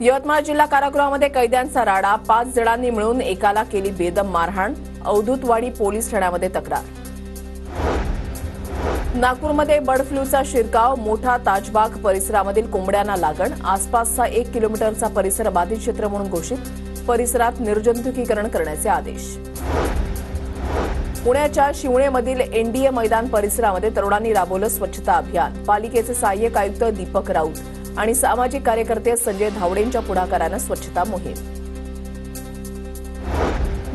यवतमाळ जिल्हा कारागृहामध्ये कैद्यांचा राडा, 5 जणांनी मिळून एकाला केली बेदम मारहाण, अवधूतवाडी पोलीस ठाण्यामध्ये तक्रार. नागपूरमध्ये बर्ड फ्लूचा शिरकाव, मोठा ताजबाग परिसरामधील कोंबड्यांना लागण, आसपासचा 1 किलोमीटरचा परिसर बाधित क्षेत्र म्हणून घोषित, परिसरात निर्जंतुकीकरण करण्याचे आदेश. पुण्याच्या शिवणेमधील एनडीए मैदान परिसरामध्ये तरुणांनी राबवलं स्वच्छता अभियान, पालिकेचे सहाय्यक आयुक्त दीपक राऊत आणि सामाजिक कार्यकर्ते संजय धावडेंच्या पुढाकारानं स्वच्छता मोहीम.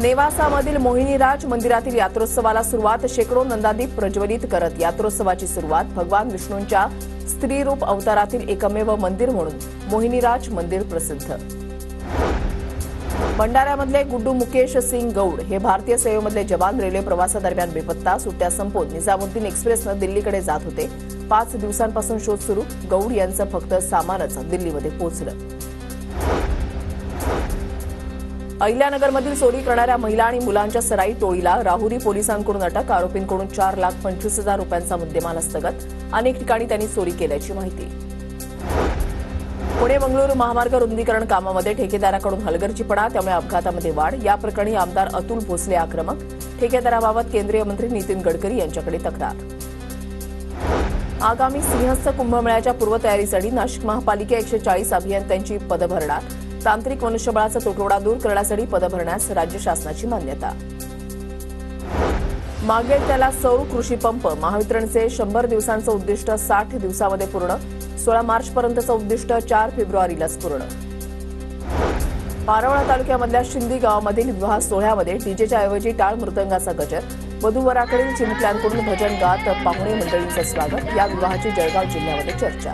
नेवासामधील मोहिनीराज मंदिरातील यात्रोत्सवाला सुरुवात, शेकडो नंदादीप प्रज्वलित करत यात्रोत्सवाची सुरुवात. भगवान विष्णूंच्या स्त्रीरूप अवतारातील एकमेव मंदिर म्हणून मोहिनीराज मंदिर प्रसिद्ध. भंडाऱ्यामधले गुड्डू मुकेश सिंग गौड हे भारतीय सेवेमधले जवान रेल्वे प्रवासादरम्यान बेपत्ता, सुट्ट्या संपवून निजामुद्दीन एक्सप्रेसनं दिल्लीकडे जात होते. 5 दिवसांपासून शोध सुरू, गौड यांचं फक्त सामानच दिल्लीमध्ये पोहोचलं. अहिल्यानगरमधील चोरी करणाऱ्या महिला आणि मुलांच्या सराई टोळीला राहुरी पोलिसांकडून अटक, आरोपींकडून 4,25,000 रुपयांचा मुद्देमाल हस्तगत, अनेक ठिकाणी त्यांनी चोरी केल्याची माहिती. पुणे बंगळुरू महामार्ग रुंदीकरण कामामध्ये ठेकेदाराकडून हलगर्जीपणा, त्यामुळे अपघातामध्ये वाढ. या प्रकरणी आमदार अतुल भोसले आक्रमक, ठेकेदाराबाबत केंद्रीय मंत्री नितीन गडकरी यांच्याकडे तक्रार. आगामी सिंहस्थ कुंभमेळ्याच्या पूर्वतयारीसाठी नाशिक महापालिका 140 अभियंत्यांची पदं भरणार, तांत्रिक मनुष्यबळाचा तुटवडा दूर करण्यासाठी पदं भरण्यास राज्य शासनाची मान्यता. मागेल त्याला सौर कृषी पंप, महावितरणचे 100 दिवसांचं उद्दिष्ट 60 दिवसामध्ये पूर्ण, 16 मार्चपर्यंतचं उद्दिष्ट 4 फेब्रुवारीलाच पूर्ण. पारोळा तालुक्यामधल्या शिंदी गावामधील विवाह सोहळ्यामध्ये डीजेच्या ऐवजी टाळ मृदंगाचा गजर, वधूवराकडील चिमुकल्यांकडून भजन गात पाहुणे मंडळींचं स्वागत. या विवाहाची जळगाव जिल्ह्यामध्ये चर्चा.